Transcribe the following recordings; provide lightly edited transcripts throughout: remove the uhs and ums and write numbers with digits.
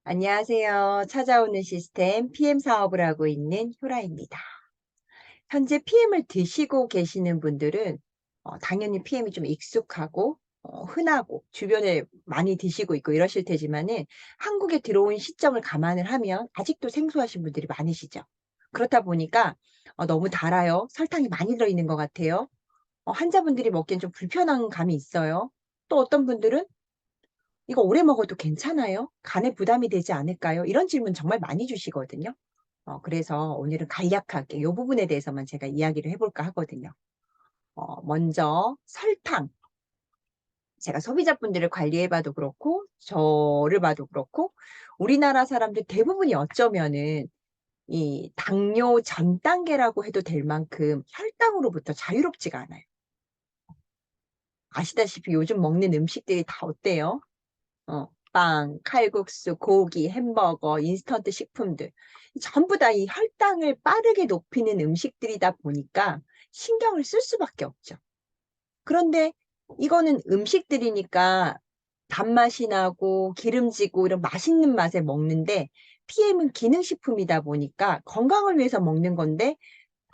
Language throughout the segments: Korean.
안녕하세요. 찾아오는 시스템 PM 사업을 하고 있는 효라입니다. 현재 PM을 드시고 계시는 분들은 당연히 PM이 좀 익숙하고 흔하고 주변에 많이 드시고 있고 이러실 테지만은 한국에 들어온 시점을 감안을 하면 아직도 생소하신 분들이 많으시죠. 그렇다 보니까 너무 달아요. 설탕이 많이 들어있는 것 같아요. 환자분들이 먹기엔 좀 불편한 감이 있어요. 또 어떤 분들은 "이거 오래 먹어도 괜찮아요? 간에 부담이 되지 않을까요?" 이런 질문 정말 많이 주시거든요. 그래서 오늘은 간략하게 요 부분에 대해서만 제가 이야기를 해 볼까 하거든요. 먼저 설탕. 제가 소비자분들을 관리해 봐도 그렇고 저를 봐도 그렇고 우리나라 사람들 대부분이 어쩌면은 이 당뇨 전 단계라고 해도 될 만큼 혈당으로부터 자유롭지가 않아요. 아시다시피 요즘 먹는 음식들이 다 어때요? 빵, 칼국수, 고기, 햄버거, 인스턴트 식품들 전부 다 이 혈당을 빠르게 높이는 음식들이다 보니까 신경을 쓸 수밖에 없죠. 그런데 이거는 음식들이니까 단맛이 나고 기름지고 이런 맛있는 맛에 먹는데 PM은 기능식품이다 보니까 건강을 위해서 먹는 건데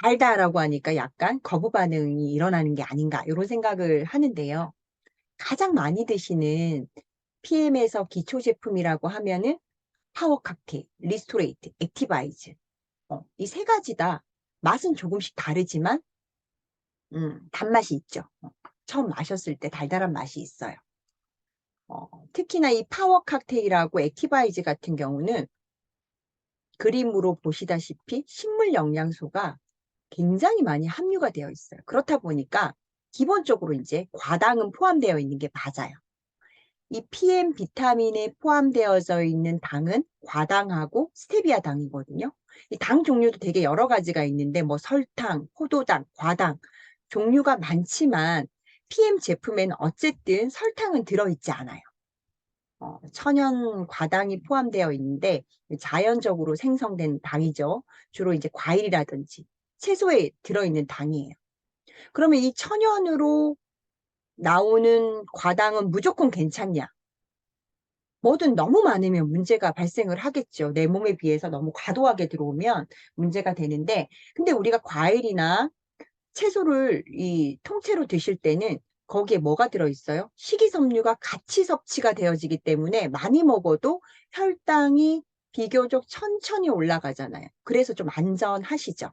달다라고 하니까 약간 거부 반응이 일어나는 게 아닌가 이런 생각을 하는데요. 가장 많이 드시는 PM에서 기초 제품이라고 하면은 파워 칵테일, 리스토레이트, 액티바이즈. 이 세 가지 다 맛은 조금씩 다르지만 단맛이 있죠. 처음 마셨을 때 달달한 맛이 있어요. 특히나 이 파워 칵테일하고 액티바이즈 같은 경우는 그림으로 보시다시피 식물 영양소가 굉장히 많이 함유가 되어 있어요. 그렇다 보니까 기본적으로 인제 과당은 포함되어 있는 게 맞아요. 이 PM 비타민에 포함되어져 있는 당은 과당하고 스테비아 당이거든요. 이 당 종류도 되게 여러 가지가 있는데 뭐 설탕, 포도당, 과당 종류가 많지만 PM 제품에는 어쨌든 설탕은 들어있지 않아요. 천연 과당이 포함되어 있는데 자연적으로 생성된 당이죠. 주로 이제 과일이라든지 채소에 들어있는 당이에요. 그러면 이 천연으로 나오는 과당은 무조건 괜찮냐? 뭐든 너무 많으면 문제가 발생을 하겠죠. 내 몸에 비해서 너무 과도하게 들어오면 문제가 되는데 근데 우리가 과일이나 채소를 이 통째로 드실 때는 거기에 뭐가 들어 있어요? 식이섬유가 같이 섭취가 되어지기 때문에 많이 먹어도 혈당이 비교적 천천히 올라가잖아요. 그래서 좀 안전하시죠.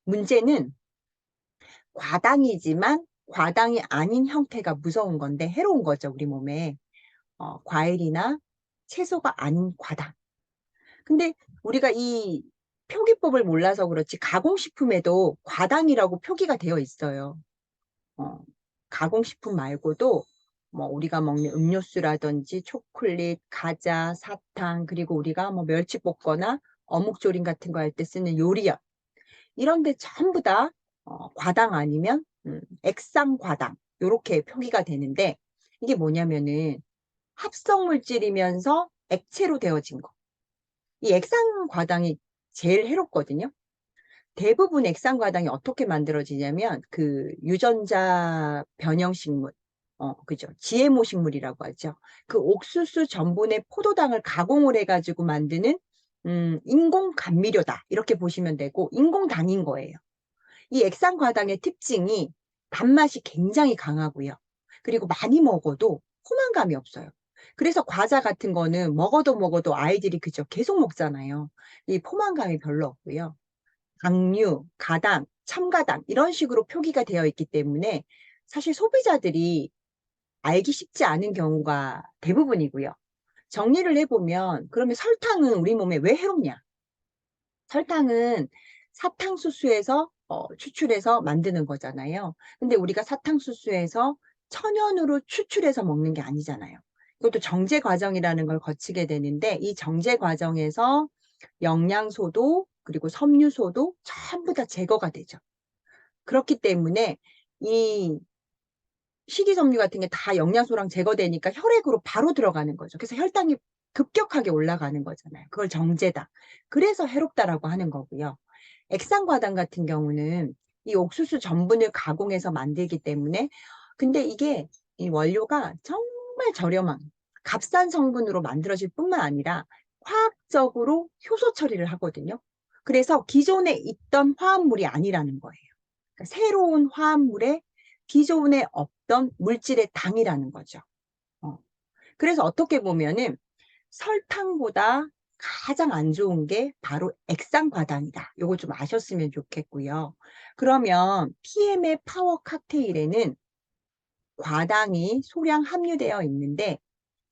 문제는 과당이지만 과당이 아닌 형태가 무서운 건데 해로운 거죠, 우리 몸에. 과일이나 채소가 아닌 과당. 근데 우리가 이 표기법을 몰라서 그렇지 가공식품에도 과당이라고 표기가 되어 있어요. 어 가공식품 말고도 뭐 우리가 먹는 음료수라든지 초콜릿, 과자, 사탕 그리고 우리가 뭐 멸치 볶거나 어묵조림 같은 거 할 때 쓰는 요리薬이런 데 전부 다 과당 아니면 액상과당 요렇게 표기가 되는데 이게 뭐냐면은 합성 물질이면서 액체로 되어진 거. 이 액상과당이 제일 해롭거든요. 대부분 액상과당이 어떻게 만들어지냐면 그 유전자 변형 식물 그죠. GMO 식물이라고 하죠. 그 옥수수 전분의 포도당을 가공을 해 가지고 만드는 인공 감미료다. 이렇게 보시면 되고 인공당인 거예요. 이 액상과당의 특징이 단맛이 굉장히 강하고요. 그리고 많이 먹어도 포만감이 없어요. 그래서 과자 같은 거는 먹어도 아이들이 그죠 계속 먹잖아요. 이 포만감이 별로 없고요. 당류, 가당, 첨가당 이런 식으로 표기가 되어 있기 때문에 사실 소비자들이 알기 쉽지 않은 경우가 대부분이고요. 정리를 해 보면 그러면 설탕은 우리 몸에 왜 해롭냐? 설탕은 사탕수수에서 추출해서 만드는 거잖아요. 근데 우리가 사탕수수에서 천연으로 추출해서 먹는 게 아니잖아요. 이것도 정제 과정이라는 걸 거치게 되는데 이 정제 과정에서 영양소도 그리고 섬유소도 전부 다 제거가 되죠. 그렇기 때문에 이 식이섬유 같은 게 다 영양소랑 제거되니까 혈액으로 바로 들어가는 거죠. 그래서 혈당이 급격하게 올라가는 거잖아요. 그걸 정제다. 그래서 해롭다라고 하는 거고요. 액상과당 같은 경우는 이 옥수수 전분을 가공해서 만들기 때문에 근데 이게 이 원료가 정말 저렴한 값싼 성분으로 만들어질 뿐만 아니라 화학적으로 효소 처리를 하거든요. 그래서 기존에 있던 화합물이 아니라는 거예요. 그러니까 새로운 화합물에 기존에 없던 물질의 당이라는 거죠. 어. 그래서 어떻게 보면은 설탕보다 가장 안 좋은 게 바로 액상과당이다. 요거 좀 아셨으면 좋겠고요. 그러면 PM의 파워 칵테일에는 과당이 소량 함유되어 있는데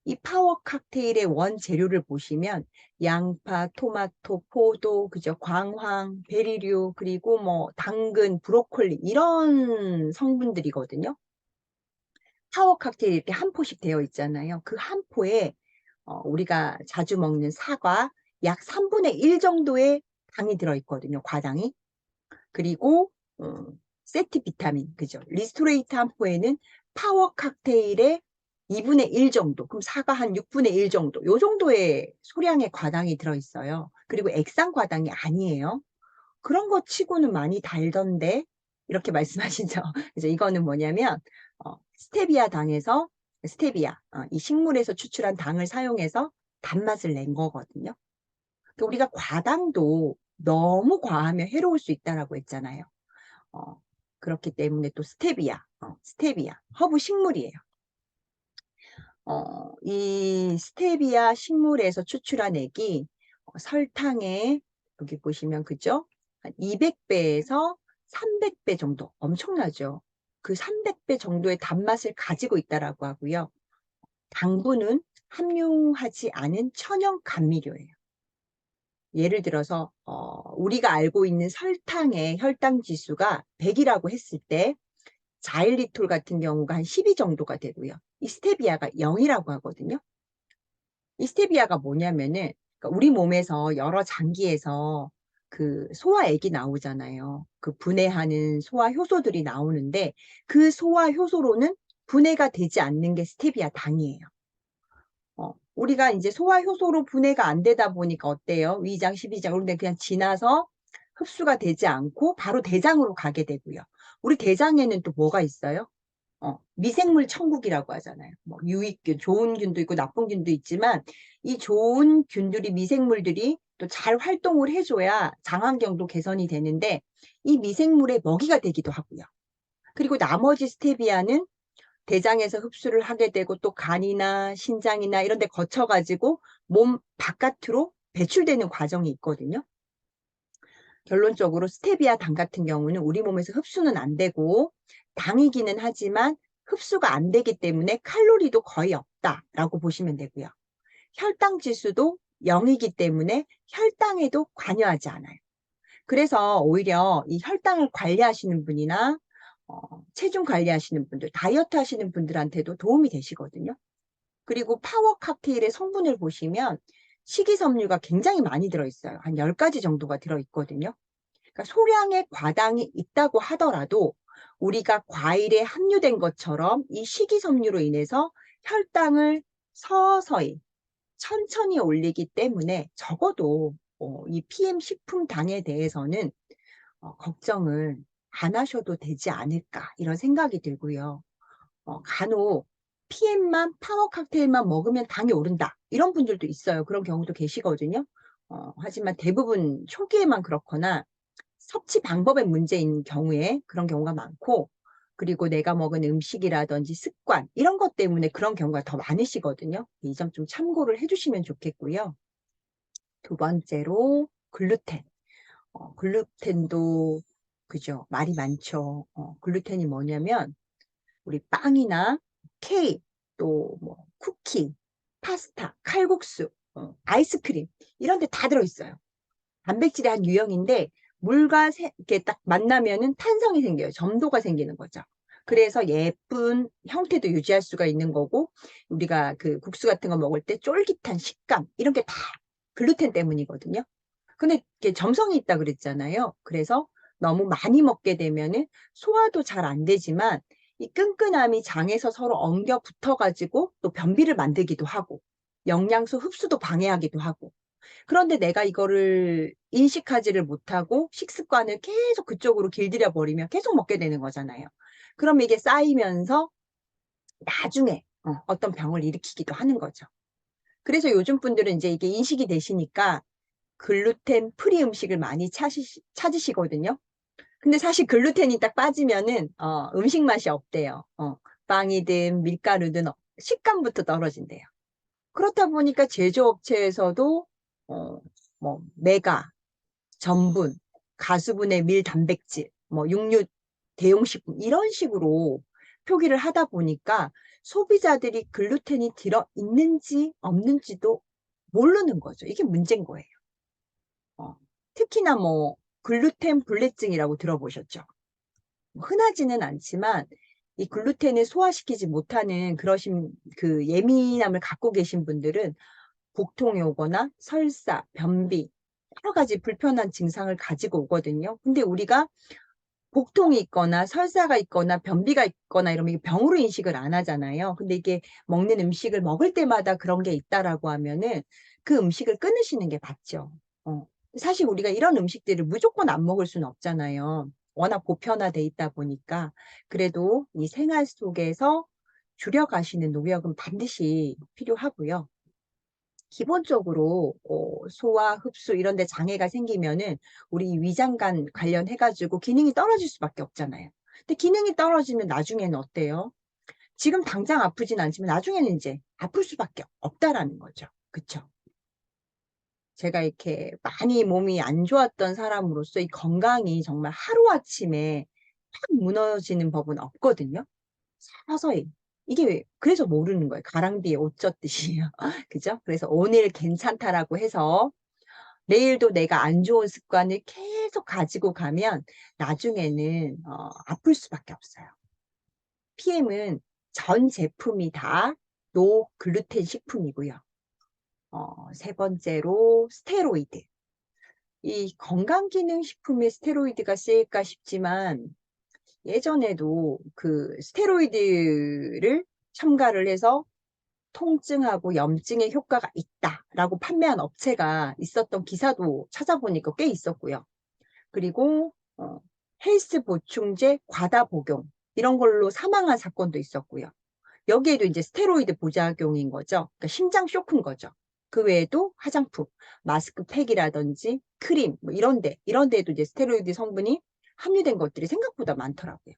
이 파워 칵테일의 원재료를 보시면 양파, 토마토, 포도, 그죠? 광황, 베리류, 그리고 뭐 당근, 브로콜리 이런 성분들이거든요. 파워 칵테일 이렇게 한 포씩 되어 있잖아요. 그 한 포에 우리가 자주 먹는 사과 약 3분의 1 정도의 당이 들어있거든요. 과당이. 그리고 세티 비타민, 그죠? 리스토레이트 한 포에는 파워 칵테일의 2분의 1 정도, 그럼 사과 한 6분의 1 정도, 요 정도의 소량의 과당이 들어있어요. 그리고 액상 과당이 아니에요. 그런 거 치고는 많이 달던데 이렇게 말씀하시죠. 그래서 이거는 뭐냐면 스테비아 당에서 스테비아 이 식물에서 추출한 당을 사용해서 단맛을 낸 거거든요. 그러니까 우리가 과당도 너무 과하면 해로울 수 있다라고 했잖아요. 어, 그렇기 때문에 또 스테비아 허브 식물이에요. 이 스테비아 식물에서 추출한 액이 설탕의 여기 보시면 그죠? 한 200배에서 300배 정도 엄청나죠. 그 300배 정도의 단맛을 가지고 있다라고 하고요. 당분은 함유하지 않은 천연 감미료예요. 예를 들어서 우리가 알고 있는 설탕의 혈당 지수가 100이라고 했을 때 자일리톨 같은 경우가 한 12 정도가 되고요. 이 스테비아가 0이라고 하거든요. 이 스테비아가 뭐냐면은 그러니까 우리 몸에서 여러 장기에서 그 소화액이 나오잖아요. 그 분해하는 소화 효소들이 나오는데 그 소화 효소로는 분해가 되지 않는 게 스테비아 당이에요. 우리가 이제 소화 효소로 분해가 안 되다 보니까 어때요? 위장, 십이장 그런데 그냥 지나서 흡수가 되지 않고 바로 대장으로 가게 되고요. 우리 대장에는 또 뭐가 있어요? 미생물 천국이라고 하잖아요. 뭐 유익균, 좋은 균도 있고 나쁜 균도 있지만 이 좋은 균들이 미생물들이 또 잘 활동을 해줘야 장환경도 개선이 되는데 이 미생물의 먹이가 되기도 하고요. 그리고 나머지 스테비아는 대장에서 흡수를 하게 되고 또 간이나 신장이나 이런 데 거쳐가지고 몸 바깥으로 배출되는 과정이 있거든요. 결론적으로 스테비아 당 같은 경우는 우리 몸에서 흡수는 안 되고 당이기는 하지만 흡수가 안 되기 때문에 칼로리도 거의 없다라고 보시면 되고요. 혈당 지수도 0이기 때문에 혈당에도 관여하지 않아요. 그래서 오히려 이 혈당을 관리하시는 분이나 체중 관리하시는 분들, 다이어트 하시는 분들한테도 도움이 되시거든요. 그리고 파워 칵테일의 성분을 보시면 식이섬유가 굉장히 많이 들어있어요. 한 10가지 정도가 들어있거든요. 그러니까 소량의 과당이 있다고 하더라도 우리가 과일에 함유된 것처럼 이 식이섬유로 인해서 혈당을 서서히 천천히 올리기 때문에 적어도 이 PM 식품당에 대해서는 걱정을 안 하셔도 되지 않을까 이런 생각이 들고요. 간혹 PM만 파워 칵테일만 먹으면 당이 오른다 이런 분들도 있어요. 그런 경우도 계시거든요. 하지만 대부분 초기에만 그렇거나 섭취 방법의 문제인 경우에 그런 경우가 많고 그리고 내가 먹은 음식이라든지 습관 이런 것 때문에 그런 경우가 더 많으시거든요. 이 점 좀 참고를 해주시면 좋겠고요. 두 번째로 글루텐. 글루텐도 그죠? 말이 많죠. 글루텐이 뭐냐면 우리 빵이나 케이크, 또 뭐 쿠키, 파스타, 칼국수, 아이스크림 이런 데 다 들어있어요. 단백질의 한 유형인데 물과 이렇게 딱 만나면은 탄성이 생겨요. 점도가 생기는 거죠. 그래서 예쁜 형태도 유지할 수가 있는 거고 우리가 그 국수 같은 거 먹을 때 쫄깃한 식감 이런 게 다 글루텐 때문이거든요. 근데 이게 점성이 있다 그랬잖아요. 그래서 너무 많이 먹게 되면은 소화도 잘 안 되지만 이 끈끈함이 장에서 서로 엉겨 붙어가지고 또 변비를 만들기도 하고 영양소 흡수도 방해하기도 하고 그런데 내가 이거를 인식하지를 못하고 식습관을 계속 그쪽으로 길들여 버리면 계속 먹게 되는 거잖아요. 그럼 이게 쌓이면서 나중에 어떤 병을 일으키기도 하는 거죠. 그래서 요즘 분들은 이제 이게 인식이 되시니까 글루텐 프리 음식을 많이 찾으시거든요. 근데 사실 글루텐이 딱 빠지면은 음식 맛이 없대요. 빵이든 밀가루든 식감부터 떨어진대요. 그렇다 보니까 제조업체에서도 어, 뭐 메가, 전분, 가수분해 밀 단백질, 뭐 육류 대용식품 이런 식으로 표기를 하다 보니까 소비자들이 글루텐이 들어 있는지 없는지도 모르는 거죠. 이게 문제인 거예요. 특히나 뭐 글루텐 불내증이라고 들어보셨죠? 흔하지는 않지만 이 글루텐을 소화시키지 못하는 그러신 그 예민함을 갖고 계신 분들은 복통이 오거나 설사, 변비 여러 가지 불편한 증상을 가지고 오거든요. 근데 우리가 복통이 있거나 설사가 있거나 변비가 있거나 이러면 이게 병으로 인식을 안 하잖아요. 근데 이게 먹는 음식을 먹을 때마다 그런 게 있다라고 하면은 그 음식을 끊으시는 게 맞죠. 사실 우리가 이런 음식들을 무조건 안 먹을 수는 없잖아요. 워낙 보편화돼 있다 보니까. 그래도 이 생활 속에서 줄여가시는 노력은 반드시 필요하고요. 기본적으로 소화, 흡수 이런 데 장애가 생기면은 우리 위장관 관련해가지고 기능이 떨어질 수밖에 없잖아요. 근데 기능이 떨어지면 나중에는 어때요? 지금 당장 아프진 않지만 나중에는 이제 아플 수밖에 없다라는 거죠. 그쵸? 제가 이렇게 많이 몸이 안 좋았던 사람으로서 이 건강이 정말 하루아침에 확 무너지는 법은 없거든요. 서서히. 이게 그래서 모르는 거예요. 가랑비에 옷 젖듯이요. 그죠? 그래서 오늘 괜찮다라고 해서 내일도 내가 안 좋은 습관을 계속 가지고 가면 나중에는 아플 수밖에 없어요. PM은 전 제품이 다 노글루텐 식품이고요. 세 번째로 스테로이드. 이 건강기능식품에 스테로이드가 쓰일까 싶지만 예전에도 그 스테로이드를 첨가를 해서 통증하고 염증에 효과가 있다라고 판매한 업체가 있었던 기사도 찾아보니까 꽤 있었고요. 그리고 헬스 보충제 과다 복용 이런 걸로 사망한 사건도 있었고요. 여기에도 이제 스테로이드 부작용인 거죠. 그러니까 심장 쇼크인 거죠. 그 외에도 화장품, 마스크팩이라든지 크림 뭐 이런 데에도 이제 스테로이드 성분이 함유된 것들이 생각보다 많더라고요.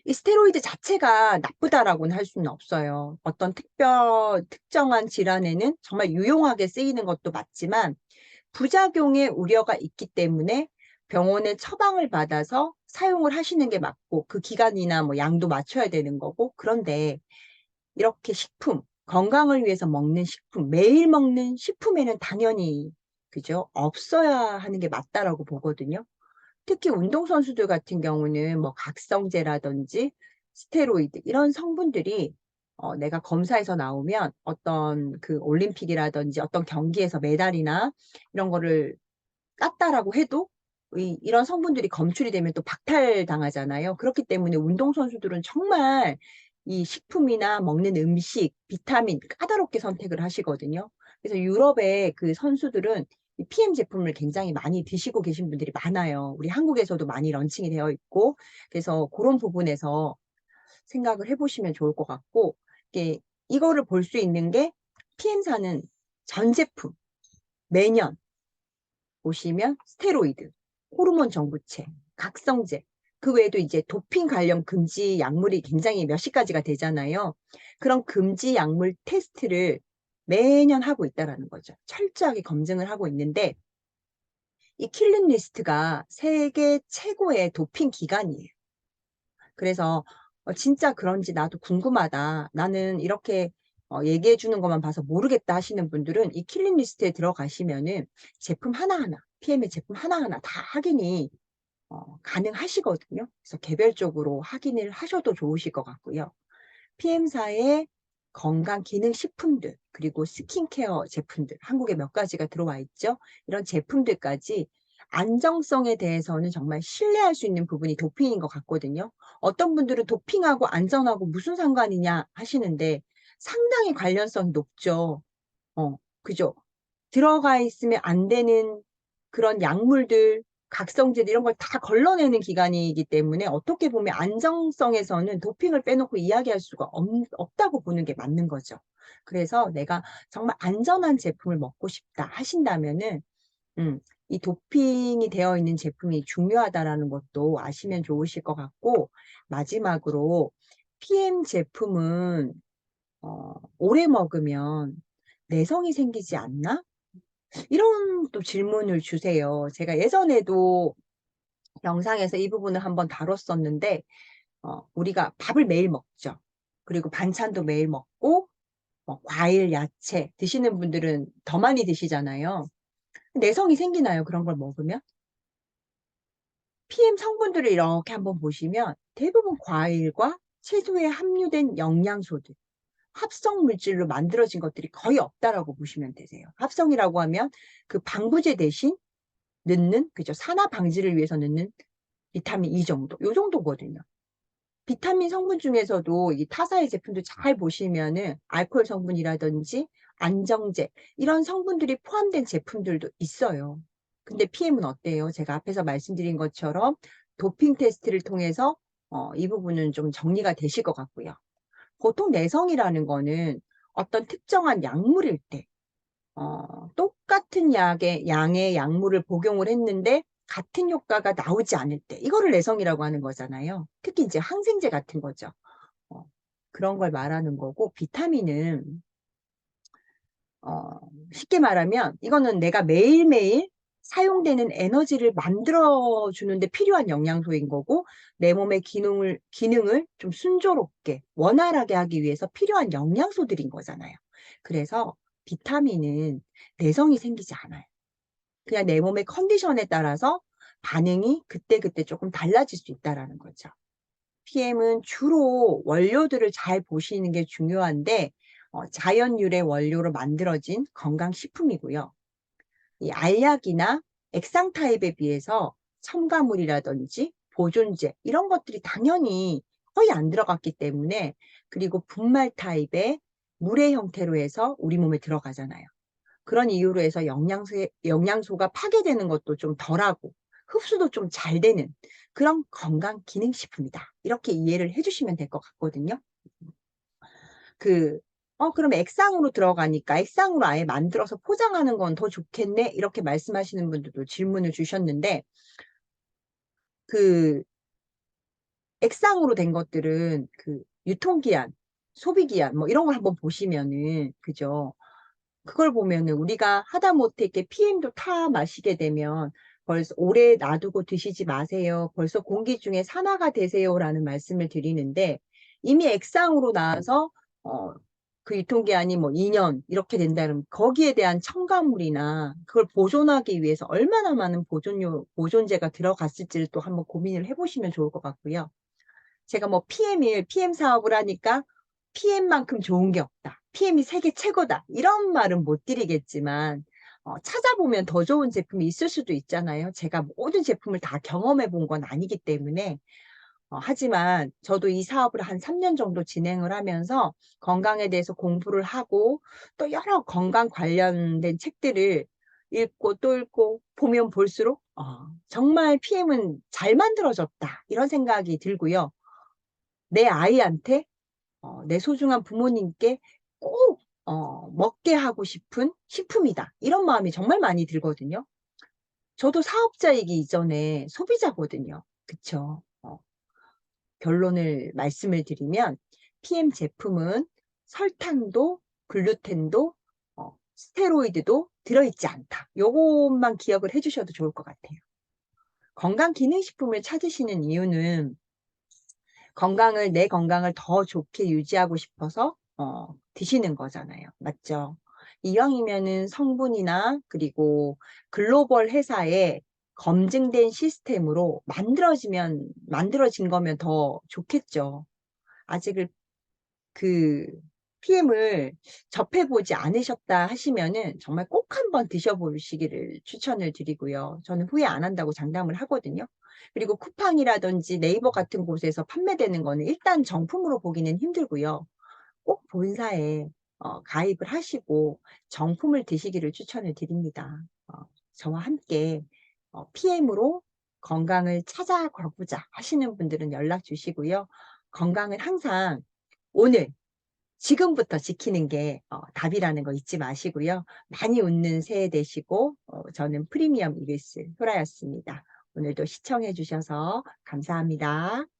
이 스테로이드 자체가 나쁘다라고는 할 수는 없어요. 어떤 특정한 질환에는 정말 유용하게 쓰이는 것도 맞지만 부작용의 우려가 있기 때문에 병원에 처방을 받아서 사용을 하시는 게 맞고 그 기간이나 뭐 양도 맞춰야 되는 거고 그런데 이렇게 식품, 건강을 위해서 먹는 식품, 매일 먹는 식품에는 당연히 그죠? 없어야 하는 게 맞다라고 보거든요. 특히 운동선수들 같은 경우는 뭐 각성제라든지 스테로이드 이런 성분들이 내가 검사에서 나오면 어떤 그 올림픽이라든지 어떤 경기에서 메달이나 이런 거를 땄다라고 해도 이런 성분들이 검출이 되면 또 박탈당하잖아요. 그렇기 때문에 운동선수들은 정말 이 식품이나 먹는 음식, 비타민 까다롭게 선택을 하시거든요. 그래서 유럽의 그 선수들은 이 PM 제품을 굉장히 많이 드시고 계신 분들이 많아요. 우리 한국에서도 많이 런칭이 되어 있고, 그래서 그런 부분에서 생각을 해보시면 좋을 것 같고, 이거를 볼 수 있는 게 PM사는 전 제품 매년 보시면 스테로이드, 호르몬 정부체, 각성제, 그 외에도 이제 도핑 관련 금지 약물이 굉장히 몇십 가지가 되잖아요. 그런 금지 약물 테스트를 매년 하고 있다라는 거죠. 철저하게 검증을 하고 있는데 이 킬링 리스트가 세계 최고의 도핑 기관이에요. 그래서 진짜 그런지 나도 궁금하다. 나는 이렇게 얘기해 주는 것만 봐서 모르겠다 하시는 분들은 이 킬링 리스트에 들어가시면은 제품 하나하나, PM의 제품 하나하나 다 확인이 가능하시거든요. 그래서 개별적으로 확인을 하셔도 좋으실 것 같고요. PM사의 건강기능식품들, 그리고 스킨케어 제품들, 한국에 몇 가지가 들어와 있죠. 이런 제품들까지 안정성에 대해서는 정말 신뢰할 수 있는 부분이 도핑인 것 같거든요. 어떤 분들은 도핑하고 안전하고 무슨 상관이냐 하시는데 상당히 관련성이 높죠. 그죠? 들어가 있으면 안 되는 그런 약물들, 각성제 이런 걸 다 걸러내는 기간이기 때문에 어떻게 보면 안정성에서는 도핑을 빼놓고 이야기할 수가 없다고 보는 게 맞는 거죠. 그래서 내가 정말 안전한 제품을 먹고 싶다 하신다면은 이 도핑이 되어 있는 제품이 중요하다라는 것도 아시면 좋으실 것 같고, 마지막으로 PM 제품은 오래 먹으면 내성이 생기지 않나? 이런 또 질문을 주세요. 제가 예전에도 영상에서 이 부분을 한번 다뤘었는데, 우리가 밥을 매일 먹죠. 그리고 반찬도 매일 먹고, 과일, 야채 드시는 분들은 더 많이 드시잖아요. 내성이 생기나요? 그런 걸 먹으면? PM 성분들을 이렇게 한번 보시면 대부분 과일과 채소에 함유된 영양소들, 합성 물질로 만들어진 것들이 거의 없다라고 보시면 되세요. 합성이라고 하면 그 방부제 대신 넣는, 그죠? 산화 방지를 위해서 넣는 비타민 E 정도, 요 정도거든요. 비타민 성분 중에서도 이 타사의 제품도 잘 보시면은 알코올 성분이라든지 안정제 이런 성분들이 포함된 제품들도 있어요. 근데 PM은 어때요? 제가 앞에서 말씀드린 것처럼 도핑 테스트를 통해서 이 부분은 좀 정리가 되실 것 같고요. 보통 내성이라는 거는 어떤 특정한 약물일 때 똑같은 양의 약물을 복용을 했는데 같은 효과가 나오지 않을 때, 이거를 내성이라고 하는 거잖아요. 특히 이제 항생제 같은 거죠. 어, 그런 걸 말하는 거고, 비타민은, 어, 쉽게 말하면, 이거는 내가 매일매일 사용되는 에너지를 만들어주는데 필요한 영양소인 거고, 내 몸의 기능을 좀 순조롭게, 원활하게 하기 위해서 필요한 영양소들인 거잖아요. 그래서 비타민은 내성이 생기지 않아요. 그냥 내 몸의 컨디션에 따라서 반응이 그때그때 조금 달라질 수 있다라는 거죠. PM은 주로 원료들을 잘 보시는 게 중요한데, 자연 유래 원료로 만들어진 건강식품이고요. 이 알약이나 액상 타입에 비해서 첨가물이라든지 보존제 이런 것들이 당연히 거의 안 들어갔기 때문에, 그리고 분말 타입의 물의 형태로 해서 우리 몸에 들어가잖아요. 그런 이유로 해서 영양소가 파괴되는 것도 좀 덜하고 흡수도 좀 잘 되는 그런 건강 기능식품이다. 이렇게 이해를 해주시면 될 것 같거든요. 그, 그럼 액상으로 들어가니까 액상으로 아예 만들어서 포장하는 건 더 좋겠네? 이렇게 말씀하시는 분들도 질문을 주셨는데, 그, 액상으로 된 것들은 그 유통기한, 소비기한, 뭐 이런 걸 한번 보시면은, 그죠? 그걸 보면은 우리가 하다못해 이렇게 PM도 타 마시게 되면 벌써 오래 놔두고 드시지 마세요. 벌써 공기 중에 산화가 되세요라는 말씀을 드리는데, 이미 액상으로 나와서 어, 그 유통기한이 뭐 2년 이렇게 된다면 거기에 대한 첨가물이나 그걸 보존하기 위해서 얼마나 많은 보존제가 들어갔을지를 또 한번 고민을 해보시면 좋을 것 같고요. 제가 뭐 PM 사업을 하니까 PM만큼 좋은 게 없다. PM이 세계 최고다. 이런 말은 못 드리겠지만, 찾아보면 더 좋은 제품이 있을 수도 있잖아요. 제가 모든 제품을 다 경험해 본 건 아니기 때문에. 하지만 저도 이 사업을 한 3년 정도 진행을 하면서 건강에 대해서 공부를 하고 또 여러 건강 관련된 책들을 읽고 또 읽고 보면 볼수록 정말 PM은 잘 만들어졌다. 이런 생각이 들고요. 내 아이한테, 내 소중한 부모님께 꼭, 먹게 하고 싶은 식품이다. 이런 마음이 정말 많이 들거든요. 저도 사업자이기 이전에 소비자거든요. 그쵸? 결론을 말씀을 드리면, PM 제품은 설탕도, 글루텐도, 스테로이드도 들어있지 않다. 요것만 기억을 해주셔도 좋을 것 같아요. 건강기능식품을 찾으시는 이유는 내 건강을 더 좋게 유지하고 싶어서 드시는 거잖아요. 맞죠? 이왕이면은 성분이나 그리고 글로벌 회사에 검증된 시스템으로 만들어진 거면 더 좋겠죠. 아직을 그 PM을 접해보지 않으셨다 하시면은 정말 꼭 한번 드셔보시기를 추천을 드리고요. 저는 후회 안 한다고 장담을 하거든요. 그리고 쿠팡이라든지 네이버 같은 곳에서 판매되는 거는 일단 정품으로 보기는 힘들고요. 꼭 본사에 가입을 하시고 정품을 드시기를 추천을 드립니다. 저와 함께 PM으로 건강을 찾아가 보자 하시는 분들은 연락 주시고요. 건강은 항상 오늘 지금부터 지키는 게 답이라는 거 잊지 마시고요. 많이 웃는 새해 되시고 저는 프리미엄 이글스 소라였습니다. 오늘도 시청해 주셔서 감사합니다.